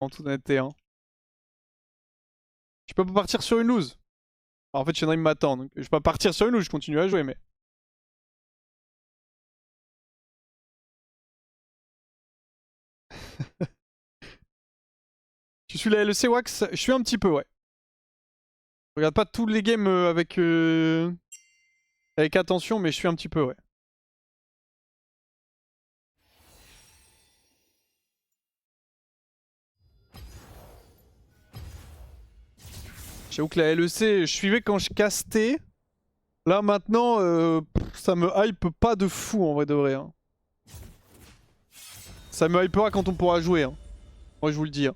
En toute honnêteté. Hein. Je peux pas partir sur une lose. Alors, en fait, Shenry m'attend. Donc je peux pas partir sur une lose, je continue à jouer, mais. Tu suis la LEC Wax? Je suis un petit peu, ouais. Je regarde pas tous les games avec attention, mais je suis un petit peu, ouais. J'avoue que la LEC, je suivais quand je castais. Là maintenant, ça me hype pas de fou en vrai de vrai. Hein. Ça me hypera quand on pourra jouer. Hein. Moi je vous le dis. Hein.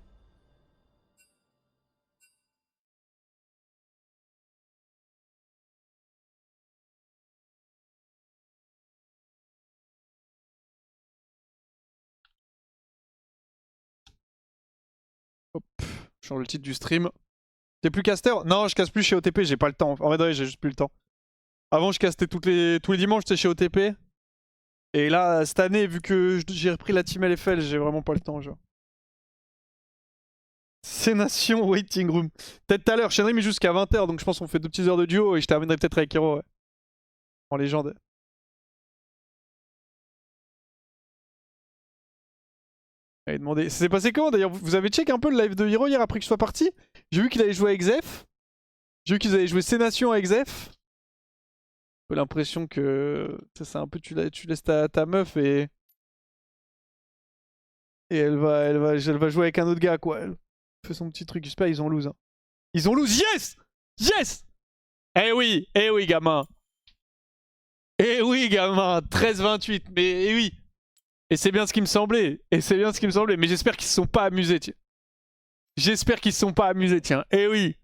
Hop, je change le titre du stream. T'es plus caster? Non, je casse plus chez OTP, j'ai pas le temps. En vrai de vrai, j'ai juste plus le temps. Avant, je castais tous les dimanches, j'étais chez OTP. Et là, cette année, vu que j'ai repris la team LFL, j'ai vraiment pas le temps, genre. C'est Nation Waiting Room. Peut-être tout à l'heure, Shenry mais jusqu'à 20h, donc je pense qu'on fait 2 petites heures de duo et je terminerai peut-être avec Hero, ouais. En légende. Allez, demander. Ça s'est passé comment d'ailleurs? Vous avez check un peu le live de Hero hier après que je sois parti? J'ai vu qu'il avait joué avec Zef. J'ai vu qu'ils avaient joué C-Nation avec Zef. J'ai un peu l'impression que c'est un peu tu laisses ta meuf et elle va jouer avec un autre gars quoi. Elle fait son petit truc. J'espère ils ont lose. Hein. Ils ont lose. Yes! Yes! Eh oui gamin. Eh oui gamin. 13-28. Mais eh oui. Et c'est bien ce qui me semblait. Et c'est bien ce qui me semblait. Mais j'espère qu'ils se sont pas amusés. Tiens. J'espère qu'ils se sont pas amusés. Tiens. Eh oui.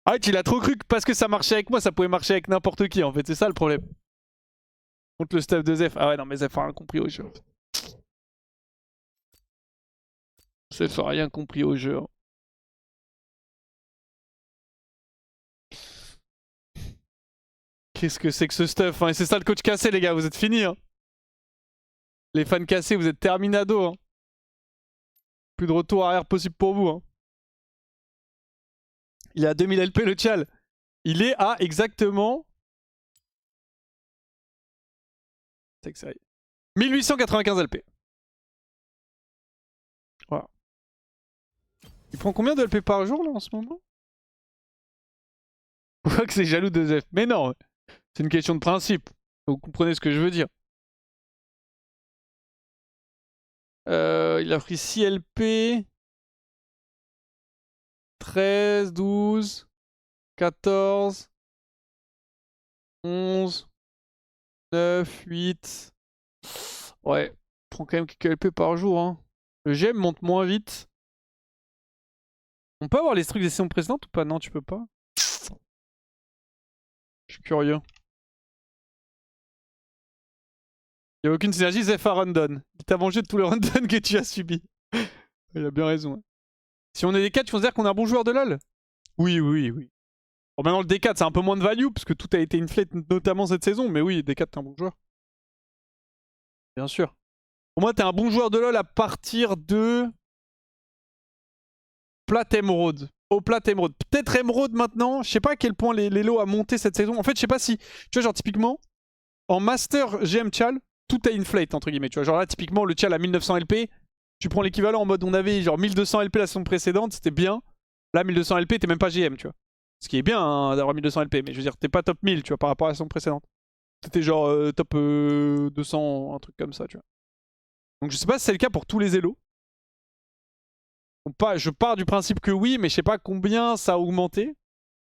Ah, tu l'as trop cru que parce que ça marchait avec moi, ça pouvait marcher avec n'importe qui en fait, c'est ça le problème. Contre le staff de Zef. Ah ouais, non, mais Zef a rien compris au jeu. Zef a rien compris au jeu. Hein. Qu'est-ce que c'est que ce stuff hein. Et c'est ça le coach cassé, les gars, vous êtes finis. Hein. Les fans cassés, vous êtes terminado. Hein. Plus de retour arrière possible pour vous. Hein. Il est à 2000 LP le Tchal. Il est à exactement. C'est que ça. 1895 LP. Voilà. Il prend combien de LP par jour là en ce moment? On voit que c'est jaloux de Zef. Mais non, c'est une question de principe. Vous comprenez ce que je veux dire. Il a pris 6 LP. 13, 12, 14, 11, 9, 8. Ouais, il prend quand même quelques LP par jour. Hein. Le GM monte moins vite. On peut avoir les trucs des saisons précédentes ou pas? Non, tu peux pas. Je suis curieux. Il n'y a aucune synergie, Zeph à Rundon. Il t'a mangé de tous les Rundon que tu as subis. Il a bien raison. Hein. Si on est des 4, tu considères qu'on est un bon joueur de LoL? Oui, oui, oui. Bon, maintenant le D4 c'est un peu moins de value parce que tout a été inflate notamment cette saison, mais oui, D4 t'es un bon joueur. Bien sûr. Pour moi, t'es un bon joueur de LoL à partir de Plat Emerald. Au Plat Emerald. Peut-être Emerald maintenant. Je sais pas à quel point les lots a monté cette saison. En fait, je sais pas si. Tu vois, genre, typiquement, en Master GM Chal, tout a inflate, entre guillemets. Tu vois, genre là, typiquement, le Chal à 1900 LP. Tu prends l'équivalent en mode on avait genre 1200 LP la saison précédente, c'était bien. Là, 1200 LP, t'es même pas GM, tu vois. Ce qui est bien hein, d'avoir 1200 LP, mais je veux dire, t'es pas top 1000, tu vois, par rapport à la saison précédente. T'étais genre top 200, un truc comme ça, tu vois. Donc je sais pas si c'est le cas pour tous les Elos. Je pars du principe que oui, mais je sais pas combien ça a augmenté.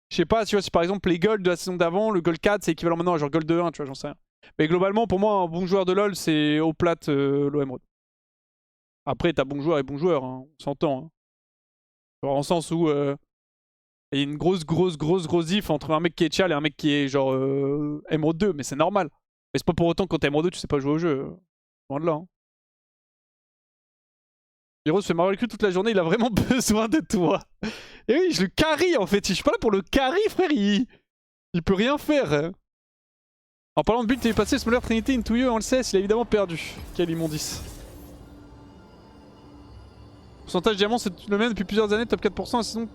Je sais pas, tu vois, si par exemple les Gold de la saison d'avant, le Gold 4 c'est équivalent maintenant à genre Gold 1, tu vois, j'en sais rien. Mais globalement, pour moi, un bon joueur de LoL, c'est au plat l'OM. Après, t'as bon joueur et bon joueur, hein, on s'entend. Hein. Genre en sens où il y a une grosse diff entre un mec qui est Chal et un mec qui est genre Emerald 2, mais c'est normal. Mais c'est pas pour autant que quand t'es Emerald 2, tu sais pas jouer au jeu. Loin de là. Hein. Hero se fait marrer le cul toute la journée, il a vraiment besoin de toi. Et oui, je le carry en fait. Si je suis pas là pour le carry, frère, il peut rien faire. Hein. En parlant de build, t'es passé Smaller Trinity into You, on le sait, il a évidemment perdu. Quelle immondice. Pourcentage diamant, c'est le même depuis plusieurs années, top 4%.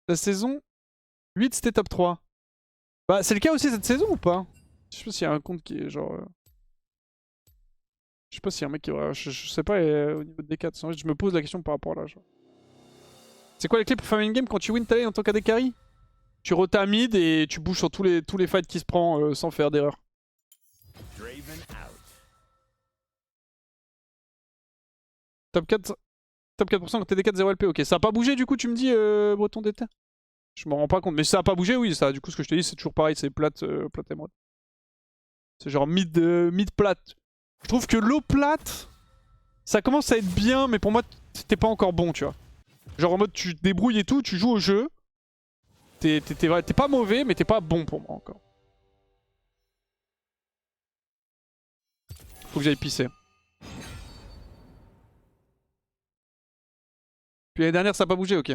La saison 8, c'était top 3. Bah, c'est le cas aussi cette saison ou pas? Je sais pas s'il y a un compte qui est genre. Je sais pas s'il y a un mec qui est. Je sais pas au niveau des 4. En fait, je me pose la question par rapport à là. C'est quoi les clés pour faire une game quand tu win ta lane en tant qu'AD carry? Tu rota mid et tu bouges sur tous les fights qui se prend sans faire d'erreur. Top 4, top 4% quand TD4 0 LP. Ok, ça a pas bougé du coup, tu me dis, Breton d'été? Je me rends pas compte. Mais si ça a pas bougé, oui, ça. Du coup, ce que je te dis, c'est toujours pareil, c'est plate, plate émeraude. C'est genre mid plate. Je trouve que l'eau plate, ça commence à être bien, mais pour moi, t'es pas encore bon, tu vois. Genre en mode, tu te débrouilles et tout, tu joues au jeu. T'es pas mauvais, mais t'es pas bon pour moi encore. Faut que j'aille pisser. Puis l'année dernière, ça a pas bougé, ok.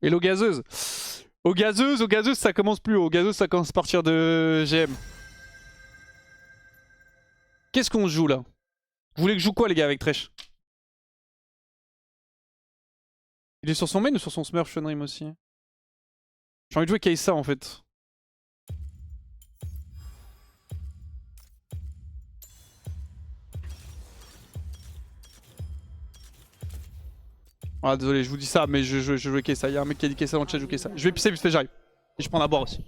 Et l'eau gazeuse. Aux gazeuses, ça commence plus haut. Aux gazeuses, ça commence à partir de GM. Qu'est-ce qu'on joue là? Vous voulez que je joue quoi, les gars, avec Thresh? Il est sur son main ou sur son Smurf Shunrim aussi? J'ai envie de jouer Kai'Sa en fait. Ah désolé, je vous dis ça, mais je joue Kai'Sa. Il y a un mec qui a dit Kai'Sa dans le chat, je joue Kai'Sa. Je vais pisser vite fait, j'arrive. Et je prends la boire aussi.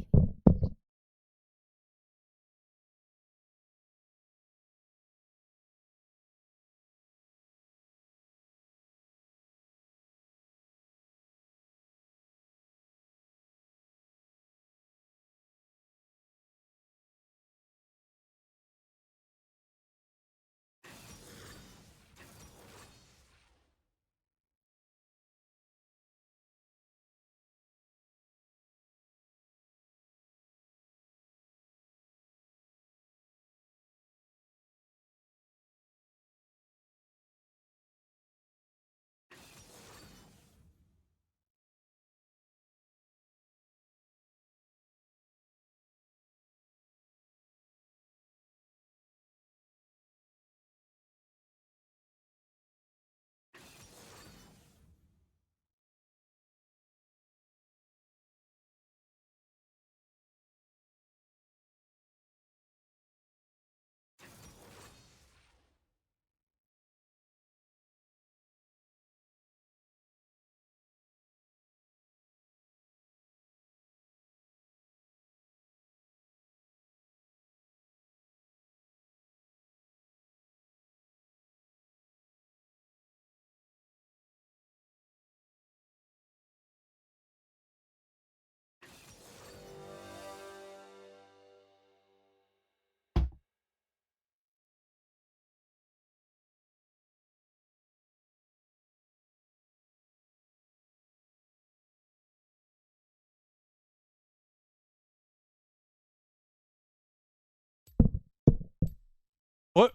Ouais.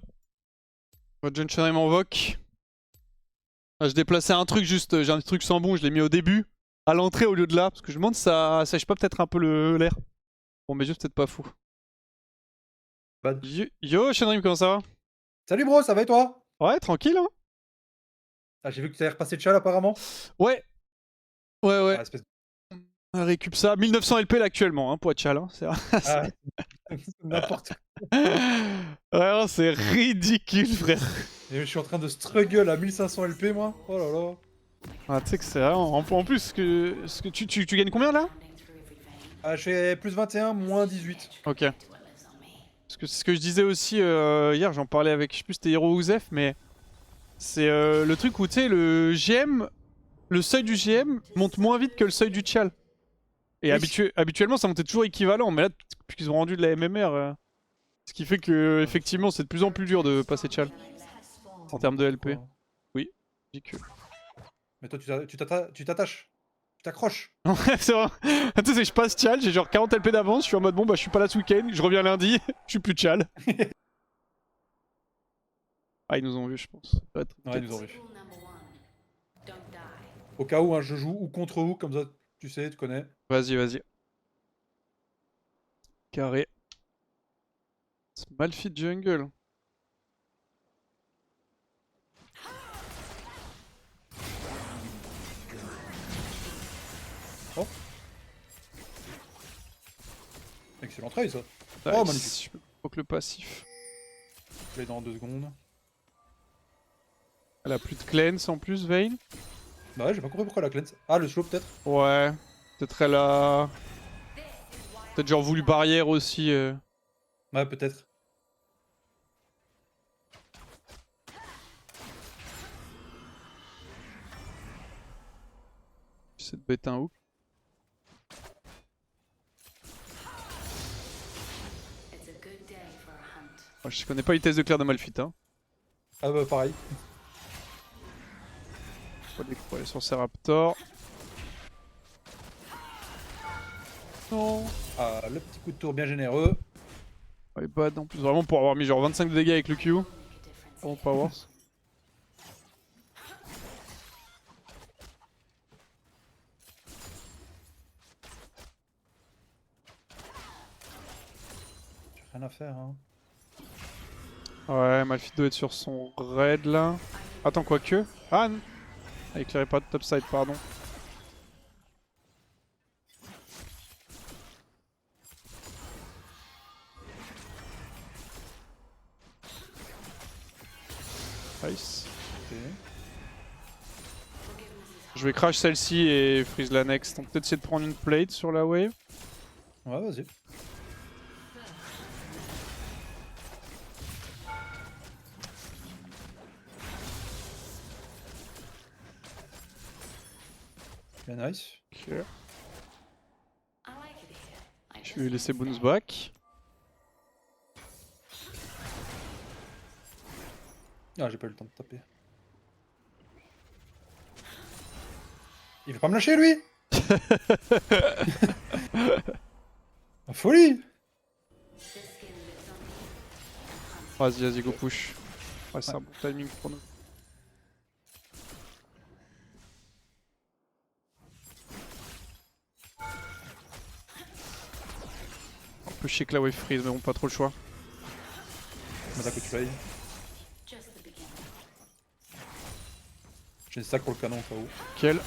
Votre John Shunrim m'invoque. Ah, je déplaçais un truc juste, j'ai un truc sans bon, je l'ai mis au début. À l'entrée au lieu de là. Parce que je me demande si ça sèche pas peut-être un peu l'air. Bon, mais juste peut-être pas fou. Bad. Yo, Shunrim, comment ça va? Salut bro, ça va et toi? Ouais, tranquille, hein? Ah, j'ai vu que tu avais repassé de chal apparemment. Ouais, ouais. Ah, espèce de... On récup ça. 1900 LP là actuellement, hein, pour être chal. Hein. C'est Ah, c'est n'importe quoi. ouais, non, c'est ridicule, frère. Et je suis en train de struggle à 1500 LP moi. Oh là là. Ah, tu sais que c'est vraiment. En plus, ce que tu gagnes combien là? Ah, je fais plus 21, moins 18. Ok. Parce que c'est ce que je disais aussi hier, j'en parlais avec, je sais plus c'était Hero ou Zef, mais c'est le truc où tu sais, le GM, le seuil du GM monte moins vite que le seuil du Tchal. Et Oui. habituellement ça montait toujours équivalent, mais là, depuis qu'ils ont rendu de la MMR, ce qui fait que effectivement c'est de plus en plus dur de passer Tchal en termes de LP. Quoi. Oui, ridicule. Mais toi, tu t'attaches. Tu t'accroches. Ouais, c'est vrai. Tu sais, je passe Tchal, j'ai genre 40 LP d'avance, je suis en mode bon bah je suis pas là ce week-end, je reviens lundi, je suis plus Tchal. Ah, ils nous ont vu, je pense. Ouais, Ouais, ils nous ont t'inquiète. vu. Au cas où, hein, je joue ou contre vous, comme ça, tu sais, tu connais. Vas-y, vas-y. Carré. C'est mal fit jungle. Oh. Excellent trade ça. Oh, Nice. magnifique. Faut que le passif. Je l'ai dans 2 secondes. Elle a plus de cleanse en plus, Vayne. Bah ouais, j'ai pas compris pourquoi la cleanse. Ah, le slow peut-être. Ouais. Peut-être elle a. Peut-être genre voulu barrière aussi. Ouais, peut-être. J'essaie de bête un hook. Moi, je connais pas les tests de Claire de Malphite. Hein. Ah bah pareil. Faut aller sur ces raptors. Non. Ah, le petit coup de tour bien généreux. Ouais, bad en plus. Vraiment pour avoir mis genre 25 de dégâts avec le Q. Vraiment pas worse. J'ai rien à faire hein. Ouais, Malphite doit être sur son raid là. Attends, quoique. Ah non. Ah, éclairez pas de topside, pardon. Nice. Ok. Je vais crash celle-ci et freeze la next. On peut peut-être essayer de prendre une plate sur la wave. Ouais, vas-y. Bien nice. Ok. Je vais laisser bounce back. Ah, j'ai pas eu le temps de taper. Il veut pas me lâcher lui. La folie. Vas-y, vas-y, go push. Ouais, c'est un bon timing pour nous. On peut chier que la wave freeze, mais bon, pas trop le choix. M'attaque au play. J'ai une stack pour le canon au cas où. Quel.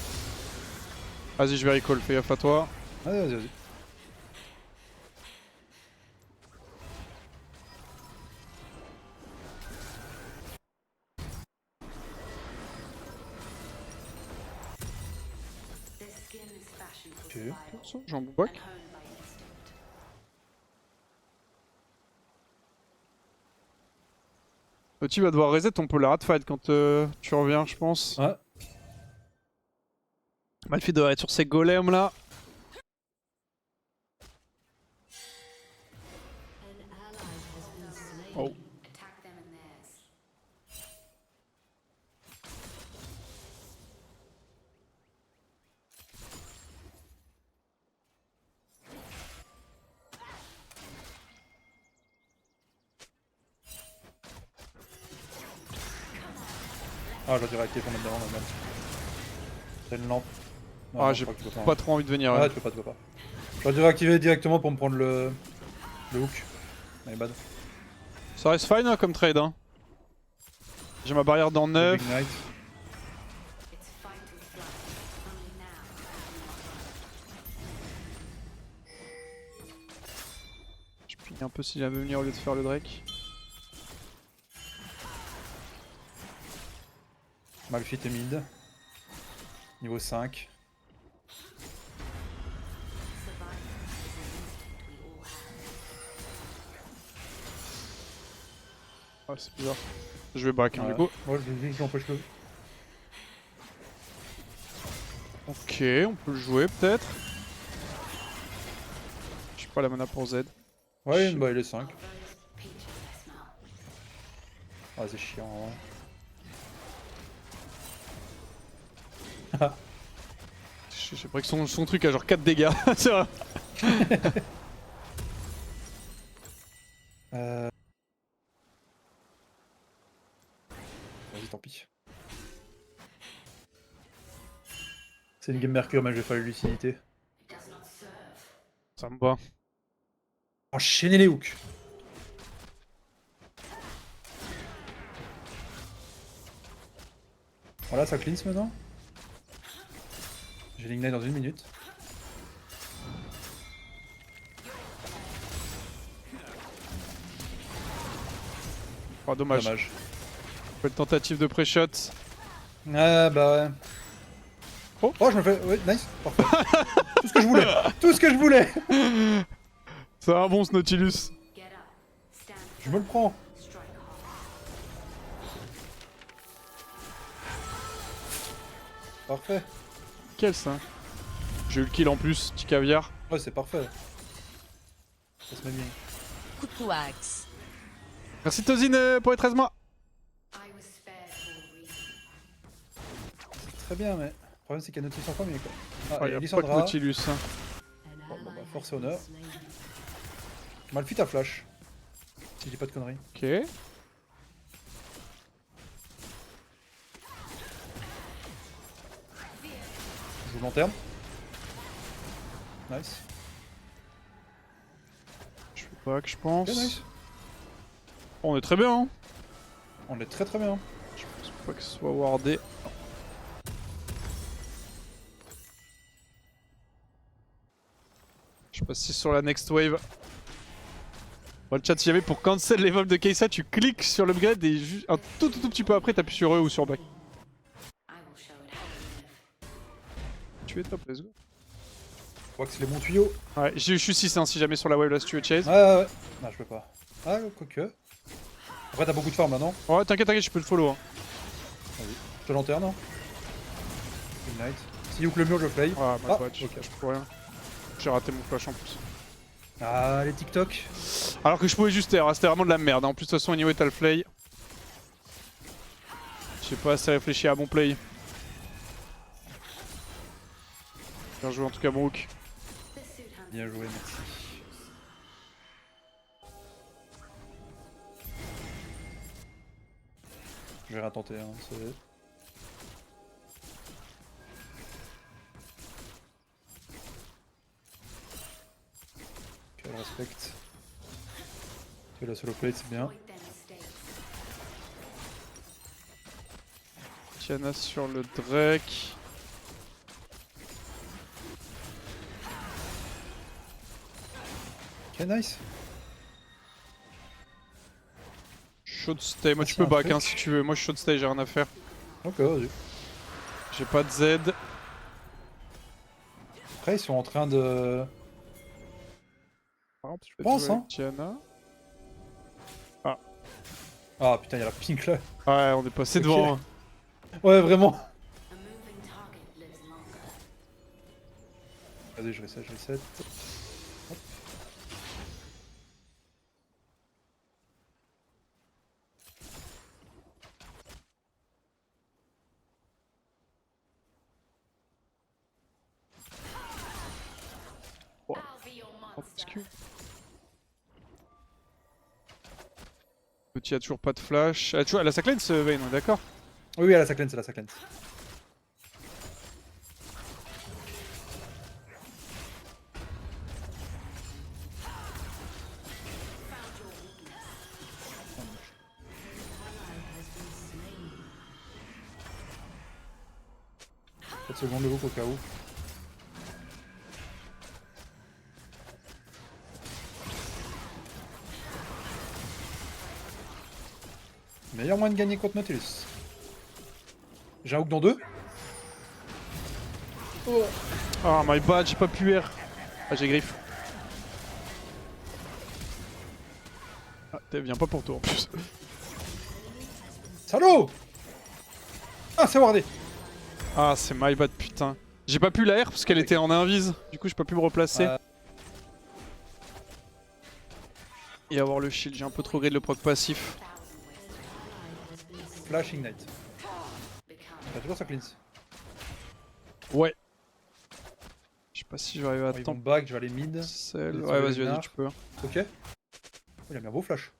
Vas-y, je vais recall, fais gaffe à toi. Vas-y, vas-y, vas-y. Ok. J'en back. Tu vas devoir reset, on peut la fight quand tu reviens, je pense. Ouais. Malphite doit être sur ces golems là. Oh. Ah, j'aurais dû réactiver pour mettre devant ma merde. C'est une lampe. Non, Ah, non, j'ai je crois que tu peux pas trop envie de venir. Ah, Ouais. tu peux pas. J'aurais dû réactiver directement pour me prendre le hook. My bad. Ça reste fine hein, comme trade. Hein. J'ai ma barrière dans 9. Big Knight. Je ping un peu si j'avais venir au lieu de faire le Drake. Malphite est mid. Niveau 5. Ah, c'est bizarre. Je vais back hein, Ouais. du coup. Moi, j'empêche le. Ok, on peut le jouer peut-être. J'ai pas la mana pour Z. Ouais, bah il est 5. Ah, c'est chiant. Ouais. J'ai pris que son truc a genre 4 dégâts. C'est vrai. Vas-y, tant pis. C'est une game Mercure, mais je vais faire la lucidité. Ça me va. Enchaîner les hooks. Voilà, ça cleanse maintenant. J'ai l'ignite dans 1 minute. Oh, dommage. Dommage. Belle tentative de pré-shot. Ah bah ouais. Oh. Oh, je me fais. Ouais, nice. Parfait. Tout ce que je voulais. Tout ce que je voulais. C'est un bon ce Nautilus. Je me le prends. Parfait. Quel ça? J'ai eu le kill en plus, petit caviar. Ouais, c'est parfait. Ça se met bien. Coucou Axe. Merci Tozine pour les 13 mois. Très bien, mais le problème c'est qu'il y a Nautilus en premier quoi. Ah, Oh, et y a pas que Lissandra. Nautilus. Hein. Bon, bah, force et honneur. Malphite à flash. Si je dis pas de conneries. Ok. Je joue lanterne. Nice. Je fais pas que je pense. Ok, nice. On est très bien. Hein. On est très bien. Je pense pas que ce soit wardé. Je passe sur la next wave. Bon, le chat, si jamais pour cancel les vols de Kai'Sa, tu cliques sur l'upgrade et juste un tout petit peu après, t'appuies sur E ou sur back. Tu es top, let's go. Je crois que c'est les bons tuyaux. Ouais, je suis 6 hein, si jamais sur la wave là, si tu veux chase. Ouais. Non, je peux pas. Ah, quoique. Après, t'as beaucoup de farm là, non? Ouais, t'inquiète, je peux le follow. Hein. Vas-y. Je te lanterne, non? Ignite. Si hook le mur, je play. Ah, my bad, ok. je peux rien. J'ai raté mon flash en plus. Ah, les TikTok. Alors que je pouvais juste air, hein, c'était vraiment de la merde. Hein. En plus, de toute façon, anyway, t'as le play. J'ai pas assez réfléchi à mon play. Bien joué en tout cas, mon hook. Bien joué, merci. Je vais rien tenter, hein. C'est... Ok, elle respecte. Tu la solo plate, c'est bien. Tiana sur le Drake. Ok, nice. Shot stay, moi Ah, tu si, peux un back truc. hein, si tu veux. Moi je shot stay, j'ai rien à faire. Ok, vas-y. J'ai pas de Z. Après, ils sont en train de... Par contre, je Je pense, jouer avec hein. Tiana. Ah putain, il y a la pink là. Ouais, on est passé Ok. devant. Hein. Ouais, vraiment. Vas-y, je reset. Hop. Oh, excuse. Petit a toujours pas de flash. Ah, tu vois, elle a sa cleanse, Vayne, on est d'accord? Oui, elle a sa cleanse, elle a sa cleanse. Peut-être seconde le hook au cas où. Meilleur moyen de gagner contre Nautilus. J'ai un hook dans deux. Ah, my bad, j'ai pas pu R. Ah, j'ai griffe. Ah, viens pas pour toi en plus. Salaud! Ah, c'est wardé! Ah, c'est my bad, putain. J'ai pas pu la R parce qu'elle était en invise. Du coup, j'ai pas pu me replacer. Et avoir le shield, j'ai un peu trop gré de le proc passif. Flash Ignite. T'as toujours sa cleanse. Ouais. Je sais pas si je vais arriver à Ils vont temps. back, je vais aller mid. Ouais, vas-y, tu peux. Ok. Oh, il a mis un beau flash.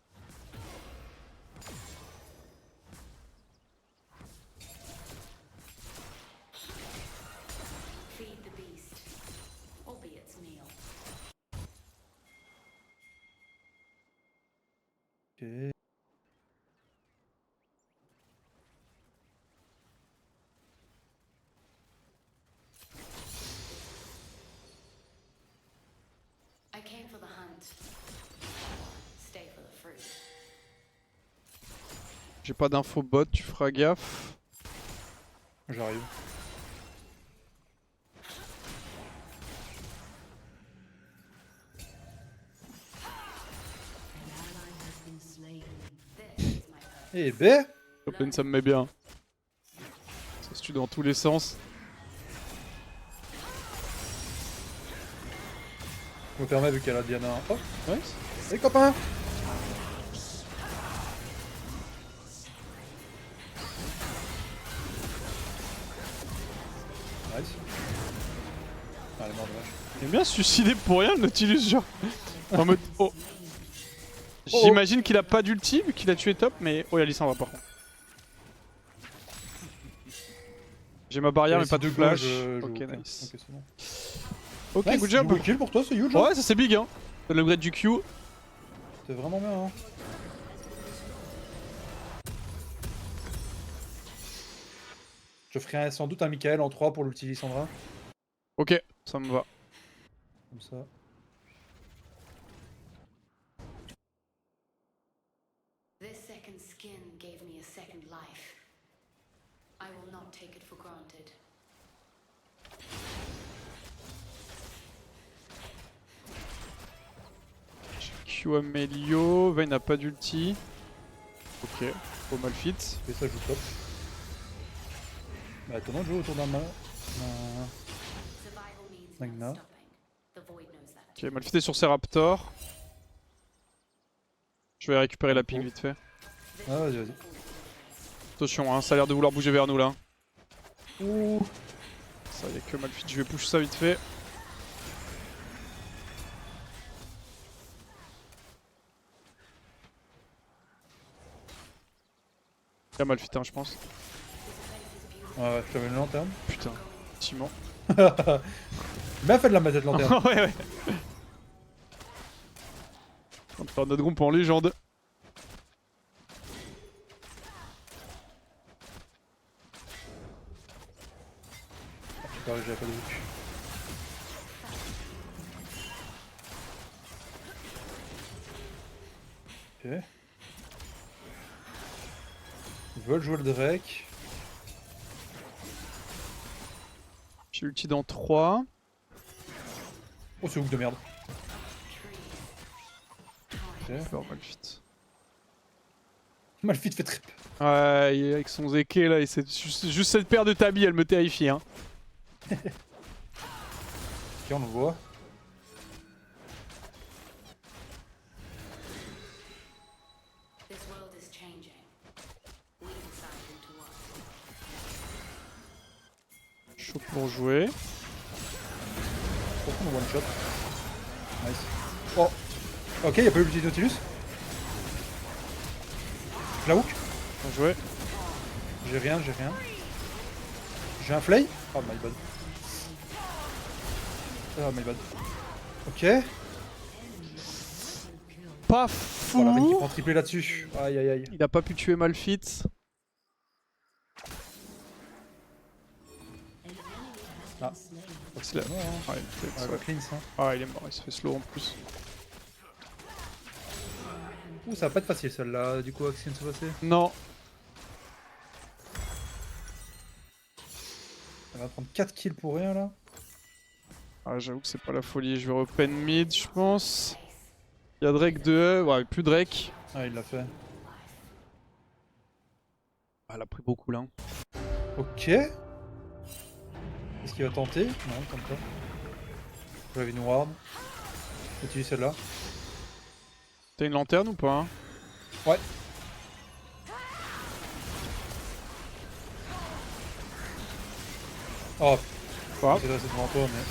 Ok. I came for the hunt. Stay for the fruit. J'ai pas d'info bot, tu feras gaffe. J'arrive. Eh ben, Top lane, ça me met bien. Ça se tue dans tous les sens. je me permets vu qu'elle a Diana. Oh, Ouais. les copains. Nice. Ah, elle est morte, vache. Il est bien se suicider pour rien, le Nautilus, genre. En mode. Oh. J'imagine qu'il a pas d'ulti vu qu'il a tué top, mais. Oh, y'a Lissandra par contre. J'ai ma barrière, mais pas de flash. Ok, nice. Ok, c'est bon. Ok, Nice, good job. double kill pour toi, c'est huge. Hein. Ouais, ça c'est big, hein. L'upgrade du Q. C'est vraiment bien. Hein. Je ferai sans doute un Michael en 3 pour l'ulti Lissandra. Ok, ça me va. Comme ça. This second skin gave me a second life. I will not take it for granted. Q Amelio. Vayne n'a pas d'ulti. Ok, faut mal fit. Et ça joue top. Bah étonnant de jouer autour d'un Survival means Magna. not stopping. The void knows that. Ok, mal fité sur ses raptors. Je vais récupérer la ping vite fait. Ah vas-y, vas-y. Attention, hein, ça a l'air de vouloir bouger vers nous là. Ouh. Ça y a que Malphite, je vais push ça vite fait. Y'a Malphite, hein, je pense. Ah ouais, je t'avais une lanterne. Putain, effectivement. Bien fait de la mettre cette lanterne. Ouais, ouais. On va faire notre groupe en légende. J'ai pas de hook. Ok. Ils veulent jouer le Drake. J'ai ulti dans 3. Oh, c'est hook de merde. Ok. Je vais faire Malphite. Malphite fait trip. Ouais, avec son Zeke là, et juste cette paire de tabis, elle me terrifie. Hein. Ok, on le voit. This world is changing. We decided to watch. Chaud pour jouer. Pourquoi on one shot? Nice. Oh. Ok, y'a pas eu le petit Nautilus. Je la hook. Bien joué. J'ai rien, j'ai rien. J'ai un flay. Oh my bad. Oh my bad. Ok. Pas Oh la Vayne qui fou. prend triplé là-dessus. Aïe aïe aïe. Il a pas pu tuer Malphite. Ah. C'est là. Ouais, hein. Ah, il est peut-être Ah, ça. bah, clean ça. Ah, il est mort, il se fait slow en plus. Ouh, ça va pas être facile celle-là, du coup, Axion se passer. Non. Elle va prendre 4 kills pour rien là. Ah, j'avoue que c'est pas la folie. Je vais open mid, je pense. Il y a Drake 2, ouais, plus Drake. Ah, il l'a fait. Ah, elle a pris beaucoup là. Ok. Est-ce qu'il va tenter? Non, il tente pas. Je vais une ward. Utilise celle-là. T'as une lanterne ou pas hein? Ouais. Oh, Pas. j'essaie de rester devant toi, mais.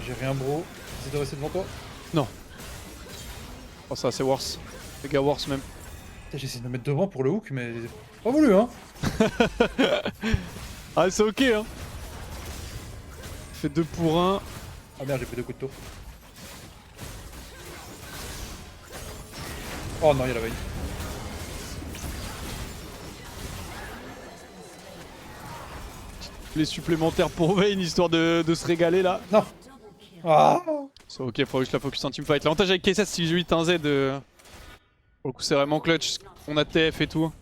J'ai rien, bro. J'essaie de rester devant toi. Oh, ça, c'est worse. Les gars, worse même. Putain, j'essaie de me mettre devant pour le hook, mais. Pas voulu, hein. Ah, c'est ok, hein. Fait 2 pour 1. Ah merde, j'ai pris 2 coups de tour. Oh non, il y a la veille. Les supplémentaires pour Vayne, histoire de se régaler là. Non. Ah. C'est ok, faut juste la focus en teamfight. L'avantage avec K7, si j'ai 8 un Z, Pour le coup, c'est vraiment clutch. On a TF et tout.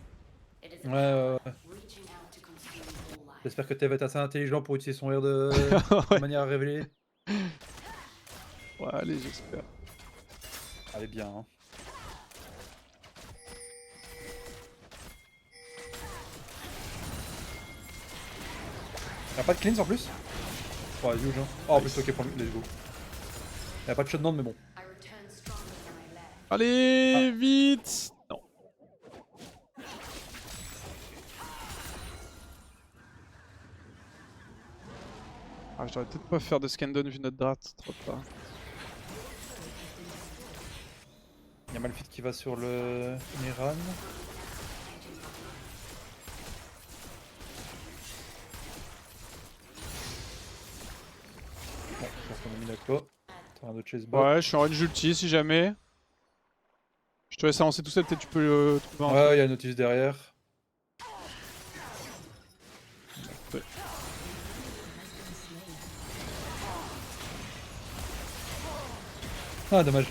It is Ouais, ouais, ouais. reaching out to consume all life. J'espère que Tev est assez intelligent pour utiliser son rire de Ouais. manière révélée. Ouais, allez, j'espère. Allez bien. Hein. Y'a pas de cleanse en plus? Ouais, huge. Hein. Oh, en plus, ok, prends let's go. Y'a pas de shutdown, mais bon. I return stronger than I left. Allez, vite! Non. Ah, j'aurais peut-être pas faire de scan down vu notre draft, trop tard. Y'a Malphite qui va sur le Miran. Bon, je pense qu'on a mis la clo. T'as un autre chase bot. Ouais, je suis en range ulti si jamais. Je te laisse avancer tout seul, peut-être tu peux trouver un. Ouais, y'a Nautilus derrière. Ouais. Ah, dommage.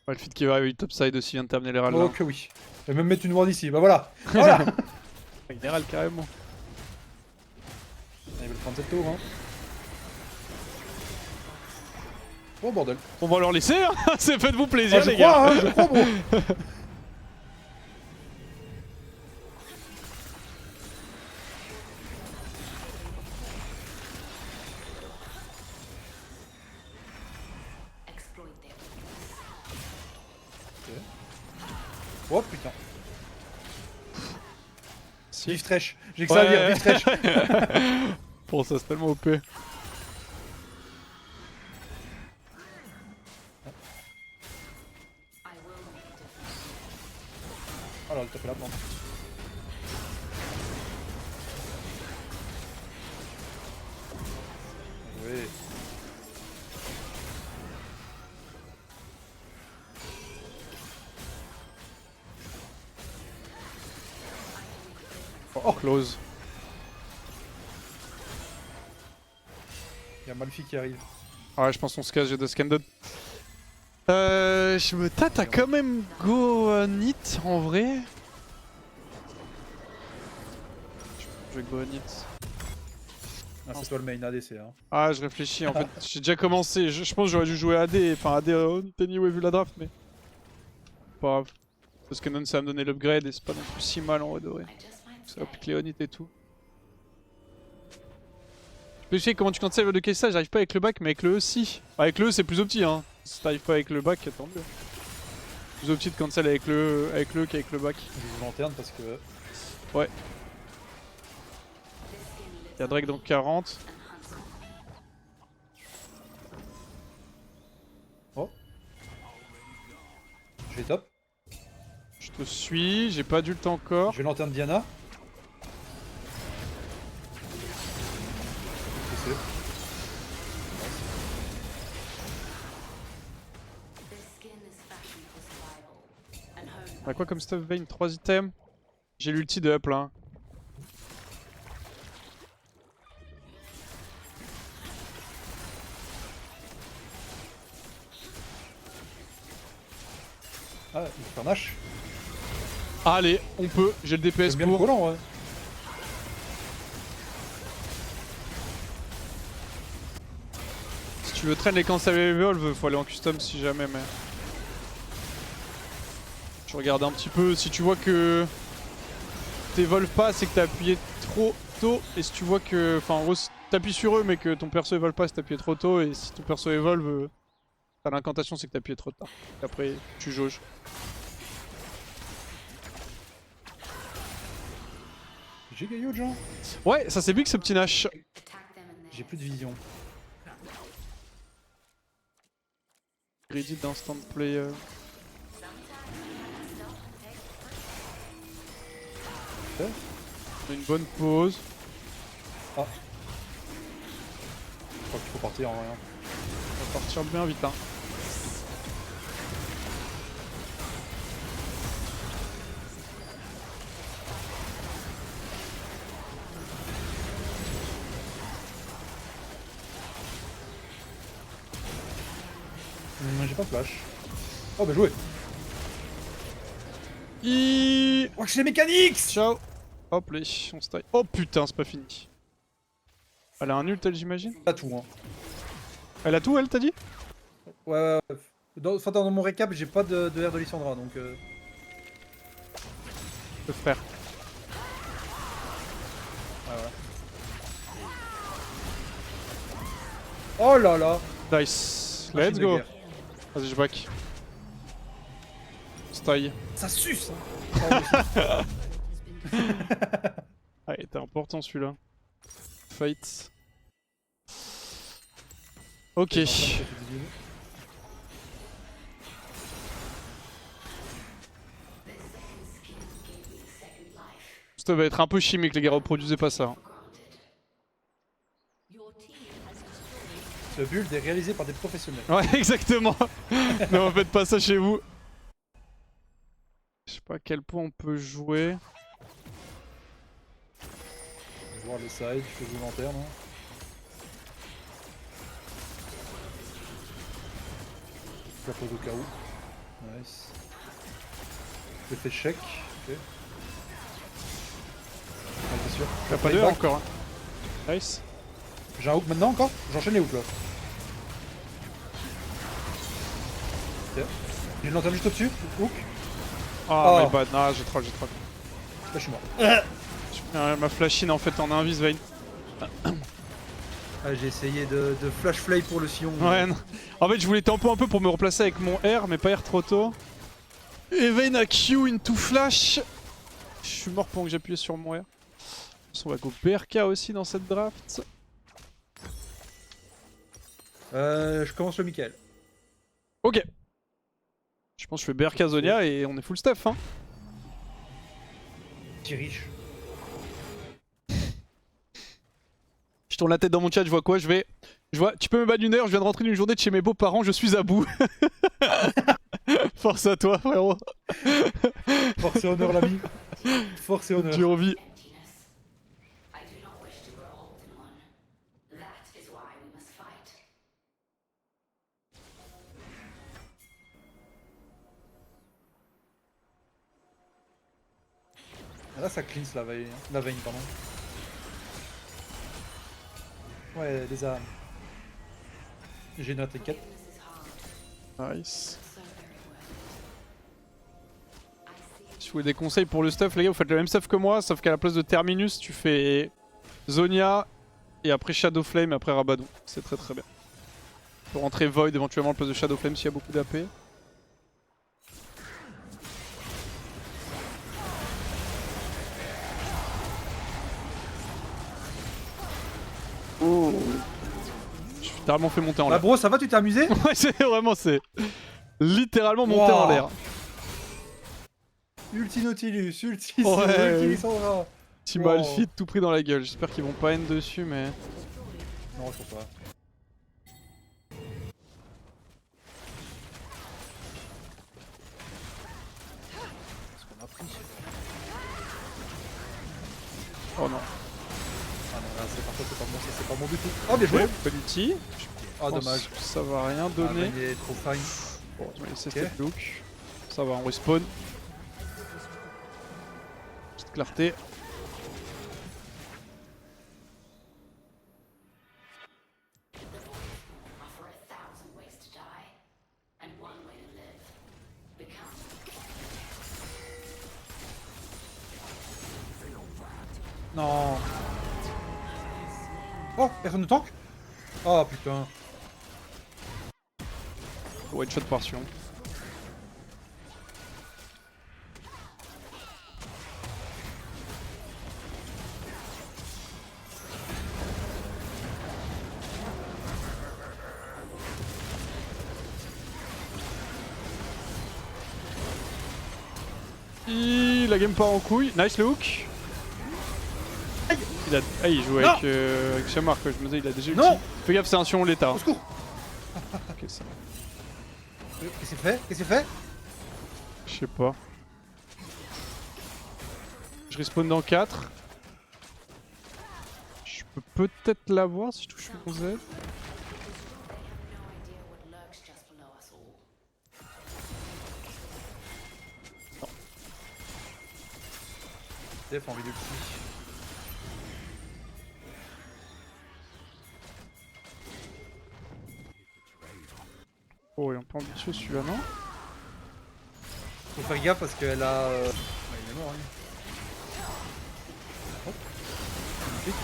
Ouais, le feed qui va arriver topside aussi vient de terminer les râles. Oh que oui. Je vais même mettre une ward ici, bah voilà. Voilà. Les râles carrément. Ils veulent prendre cette tour, hein. Oh bordel. On va leur laisser, hein. C'est faites-vous plaisir, Ah, je les crois, gars. hein, je crois, bro. Exploit their weakness. Oh putain. Si. Vive Trèche. J'ai que ça à dire, vive Trèche. Bon, ça c'est tellement OP. I will make a difference. Alors, elle tapait la plante. Oui. Oh, close. Y'a Malfi qui arrive. Ah ouais, je pense qu'on se casse, j'ai deux scandals. Je me tâte à quand même go nit en vrai. Je vais go nit. Ah, c'est toi le main ADC, hein. Ah, je réfléchis en fait. J'ai déjà commencé. Je pense que j'aurais dû jouer AD. Enfin, AD anyway vu la draft, mais. Pas grave. Parce que non, ça va me donner l'upgrade et c'est pas non plus si mal en vrai de vrai. I just might Ça va pique Léonite et tout. Je peux essayer comment tu cancels le case ça, j'arrive pas avec le back mais avec le E si. Avec le E c'est plus opti hein. Si t'arrives pas avec le back, tant mieux. Plus opti de cancel avec le E qu'avec le back. Je joue lanterne parce que. Ouais. Y'a Drake donc 40. Oh. Je vais top. Je te suis, j'ai pas d'ult encore. Je vais lanterne Diana. Je sais. This skin is fashioned for survival and honed On a quoi comme stuff Vayne? 3 items. J'ai l'ulti de up là. Ah, il faut faire Nash. Allez, on peut, j'ai le DPS J'aime bien le pour. collant, ouais. Si tu veux traîner les cancel evolve, faut aller en custom si jamais mais. Je regarde un petit peu, si tu vois que t'évolves pas, c'est que t'as appuyé trop tôt. Et si tu vois que. Enfin en gros si t'appuies sur eux mais que ton perso évolve pas, c'est que t'as appuyé trop tôt. Et si ton perso évolve, t'as l'incantation, c'est que t'as appuyé trop tard. Et après tu jauges. J'ai gaillot, Jean. Ouais, ça c'est big ce petit Nash. attack them in their J'ai plus de vision. Greedy d'instant play. Fait. On a une bonne pause. Ah. Je crois qu'il faut partir en rien. On va partir bien vite hein. J'ai pas de flash. Oh bah joué. Oh j'ai les mécaniques. Ciao. Hop les, on se taille. Oh putain, c'est pas fini. Elle a un ult, elle, j'imagine. Pas tout hein. Elle a tout, elle, t'as dit? Ouais. Dans mon récap, j'ai pas de R de Lissandra donc. Le frère. Ah ouais. Oh là là. Nice. Machine Let's de go. guerre. Vas-y, je back. On se taille. Ça suce hein. Ah, il était important celui-là. Fight. Ok. Ça va être un peu chimique, les gars, reproduisez pas ça. Ce build est réalisé par des professionnels. Ouais, exactement. Non, faites pas ça chez vous. Je sais pas à quel point on peut jouer. Je vais voir les sides, je fais volontaire non. Je la pose au cas où. Nice. Je fais check. Ok. Ah, t'es sûr. Y'a pas deux encore. Hein. Nice. J'ai un hook maintenant encore. J'enchaîne les hooks là. Ok. J'ai une lanterne juste au-dessus. Hook. Ah, Oh. my bad. Non, j'ai troll. Là je suis mort. Ma flashine en fait en invis Vayne. Ah, j'ai essayé de flash flay pour le sillon. Ouais, non. En fait, je voulais tempo un peu pour me replacer avec mon R, mais pas R trop tôt. Et Vayne a Q into flash. Je suis mort pendant que j'appuyais sur mon R. On va go BRK aussi dans cette draft. Je commence le Michael. Ok. Je pense que je fais BRK Zonia et on est full stuff. Hein. Petit riche. Je tourne la tête dans mon chat, je vois quoi? Je vois, tu peux me ban une heure, je viens de rentrer d'une journée de chez mes beaux-parents, je suis à bout. Force à toi, frérot. Force et honneur l'ami. Force et honneur. J'ai envie. Emptiness. I do not wish to grow old in one. That is why we must fight. Ah, là ça cleanse la veine, pardon. Ouais, des âmes. J'ai une attaque 4. Forgiveness is hard, Nice. so very worth it. I see Si vous voulez des conseils pour le stuff, les gars, vous faites le même stuff que moi, sauf qu'à la place de Terminus, tu fais Zonia, et après Shadow Flame, et après Rabadon. C'est très très bien. Pour rentrer Void éventuellement à la place de Shadow Flame s'il y a beaucoup d'AP. Oh. Je suis littéralement fait monter en Bah l'air. bro, ça va, tu t'es amusé? Ouais, c'est vraiment, c'est littéralement monté en Wow. l'air. Ulti Nautilus, ulti Ouais. ulti Lissandra. Team Wow. Alfie tout pris dans la gueule. J'espère qu'ils vont pas end dessus, mais. Non, je pense pas. Qu'est-ce qu'on a pris? Oh non. Ah non, là c'est parfait, c'est pas bon, ça c'est pas bon du tout. Oh, bien joué! Pas d'ulti. Ah, dommage. Ça va rien Ah, donner. il est trop fine. Bon, je vais laisser Ok. cette look. Ça va, on respawn. Petite clarté. offer 1,000 ways to die, and one way to live. Become. Non. Oh, personne ne tank? Oh putain. One shot par Sion. La game part en couille. Nice le hook. Il joue avec Shamar quoi. Je me disais il a déjà ulti. Non. Fais gaffe, c'est un Sion l'état. Au secours. Ok, ça. Qu'est-ce que c'est fait? Qu'est-ce que c'est fait? Je sais pas. Je respawn dans 4. Je peux peut-être l'avoir si je touche mon Z. They have no idea what lurks just below us TF en vidéo psy. Oh, il est un peu ambitieux celui-là, non? Faut faire gaffe parce qu'elle a. Ouais, il est mort, lui. Hop. Magnifique.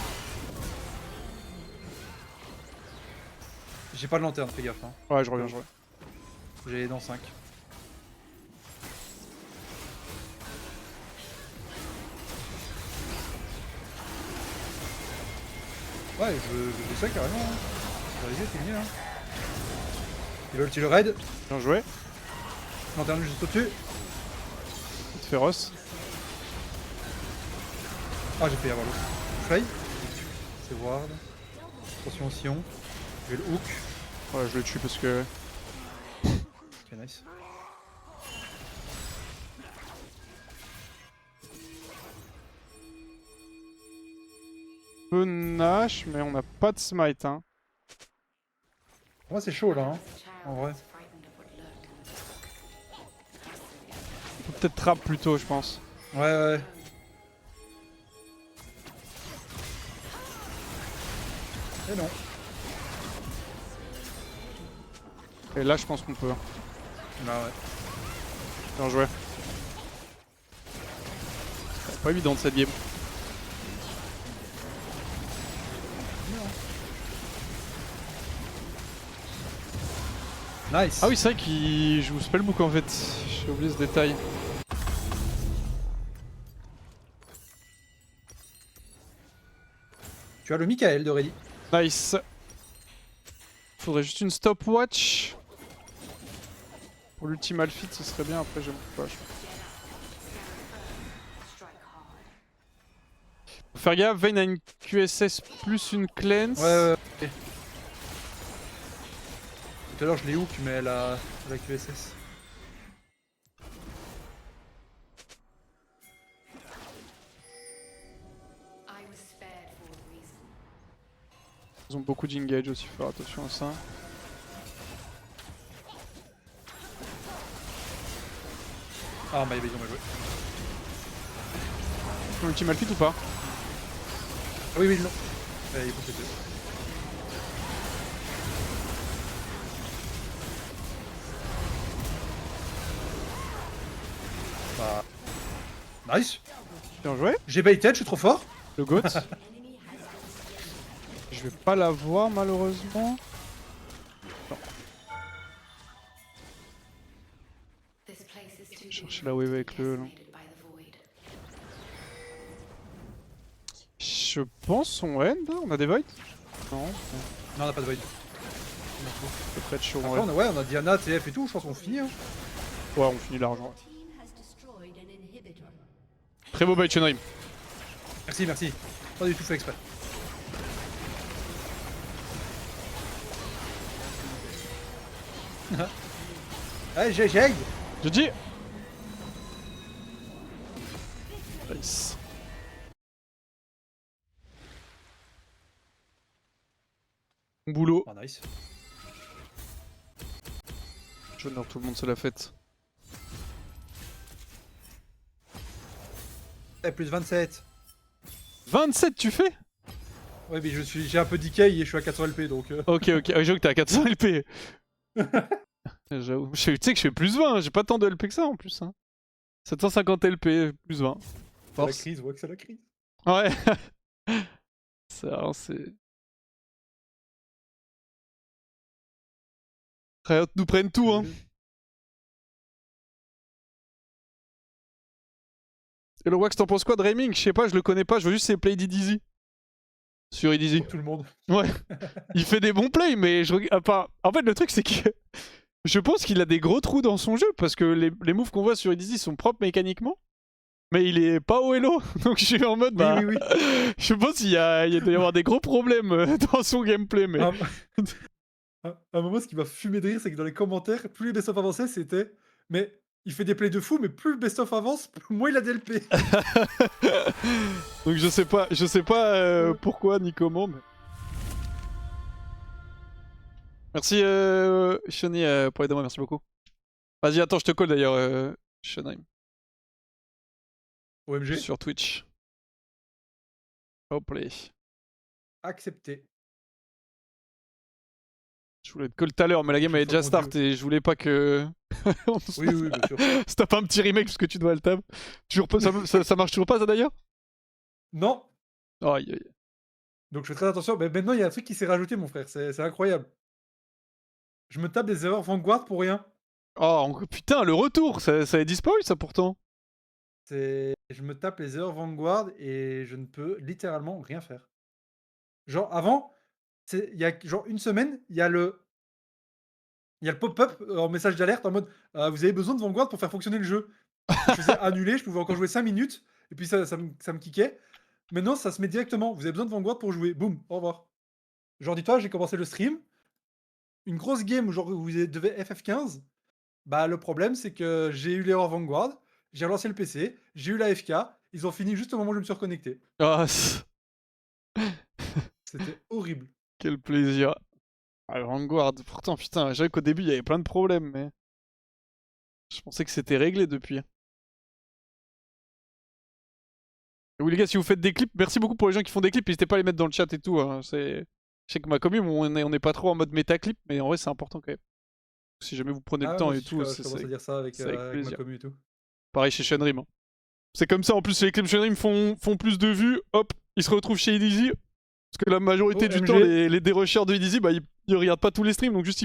J'ai pas de lanterne, fais gaffe. Hein. Ouais, je reviens, je reviens. J'ai dans 5. Ouais, je sais carrément. Hein. Vas-y, t'es bien. Hein. Il veut le raid. Bien joué. Lanterne juste au-dessus. Petite féroce. Ah, j'ai fait avoir l'autre. Fly. C'est Ward. Attention au sillon. J'ai le hook. Ouais, je le tue parce que. Ok, nice. Peu Nash, mais on n'a pas de smite, hein. Pour moi, c'est chaud là. Hein. En vrai. On peut peut-être trap plutôt, je pense. Ouais, ouais. Et non. Et là, je pense qu'on peut. Bah ouais. Bien joué. C'est pas évident de cette game. Nice. Ah oui, c'est vrai qu'il joue spellbook en fait. J'ai oublié ce détail. Tu as le Michael de Ready. Nice. Faudrait juste une stopwatch. Pour l'ultime fit, ce serait bien. Après, j'aime pas. Faut faire gaffe, Vayne a une QSS plus une cleanse. Ouais. Tout à l'heure, je l'ai hook, mais elle a la QSS. I was spared for a reason. Ils ont beaucoup d'engage aussi, faut faire attention à ça. Ah, bah, ils ont mal joué. Ultime fit ou pas? Ah oui, non. Il faut péter. Bah. Nice. Bien joué. J'ai baited, je suis trop fort. Le GOAT. Je vais pas l'avoir malheureusement. This place is too Chercher la wave avec le. Là. decimated by the void. Je pense on end, on a des voids? Non, Non, on a pas de void. c'est près de chaud. Après, on a Diana, TF et tout, je pense qu'on finit. Hein. Ouais, on finit l'argent. Team has destroyed an inhibitor. Très beau bait Chenheim. Merci, merci. Pas du tout fait exprès. Allez, j'aille. GG. Nice. Bon boulot. Oh, nice. J'honore tout le monde, c'est la fête. Eh, plus 27. 27 tu fais? Ouais, mais j'ai un peu decay et je suis à 400 LP donc. Ok, ok. Ah, j'avoue que t'es à 400 LP. J'avoue. Tu sais que je fais plus 20, j'ai pas tant de LP que ça en plus. Hein. 750 LP, plus 20. C'est la Force. crise, on voit que c'est la crise. Ouais. Ça, c'est. Riot nous prennent tout, hein. Et le Wax, t'en penses quoi de Dreaming? Je sais pas, je le connais pas, je vois juste ses plays d'Easy. Sur Easy. Tout le monde. Ouais. Il fait des bons plays, mais je regarde. Enfin, en fait, le truc, c'est que. Je pense qu'il a des gros trous dans son jeu, parce que les moves qu'on voit sur Easy sont propres mécaniquement. Mais il est pas au hello, donc je suis en mode. Bah, Oui. je pense qu'il doit y avoir des gros problèmes dans son gameplay, mais. À un moment, ce qui m'a fumé de rire, c'est que dans les commentaires, plus les best-of avançaient, c'était mais il fait des plays de fou, mais plus le best-of avance, moins il a d'LP. Donc je sais pas pourquoi ni comment, mais. Merci Shani pour les mois, merci beaucoup. Vas-y, attends, je te call d'ailleurs, Shanaim, OMG. sur Twitch. Hop là. Accepté. Je voulais te call tout à l'heure, mais la game Je avait déjà sens start tendu. et je voulais pas que. On se Oui, oui, bien sûr. se tape un petit remake parce que tu dois le tab. Toujours pas, ça marche toujours pas ça d'ailleurs? Non. Aïe aïe. Donc je fais très attention. Mais maintenant, il y a un truc qui s'est rajouté, mon frère. C'est incroyable. Je me tape des erreurs Vanguard pour rien. Oh putain, le retour, ça a disparu ça pourtant. Je me tape les erreurs Vanguard et je ne peux littéralement rien faire. Genre avant, il y a genre une semaine, il y a le pop-up en message d'alerte en mode vous avez besoin de Vanguard pour faire fonctionner le jeu. Je faisais annuler, je pouvais encore jouer 5 minutes et puis ça me kickait. Maintenant, ça se met directement. Vous avez besoin de Vanguard pour jouer. Boum, au revoir. Genre, dis-toi, j'ai commencé le stream. Une grosse game où genre vous devez FF15. Bah, le problème, c'est que j'ai eu l'erreur Vanguard, j'ai relancé le PC, j'ai eu la FK, ils ont fini juste au moment où je me suis reconnecté. Ah, C'était horrible. quel plaisir. Ah, Vanguard, pourtant putain, j'avais qu'au début il y avait plein de problèmes, mais. Je pensais que c'était réglé depuis. Et oui les gars, si vous faites des clips, merci beaucoup pour les gens qui font des clips, n'hésitez pas à les mettre dans le chat et tout. Hein. Je sais que ma commune, on est pas trop en mode métaclip, mais en vrai c'est important quand même. Si jamais vous prenez le temps Moi et aussi, tout, je commence à dire ça avec, c'est avec avec ma plaisir. commu et tout. Pareil chez Shenrim. Hein. C'est comme ça, en plus les clips Shenrim font plus de vues, hop, ils se retrouvent chez Easy. Parce que la majorité du OMG. temps, les dérushers de Easy, bah ils regardent pas tous les streams, donc juste ils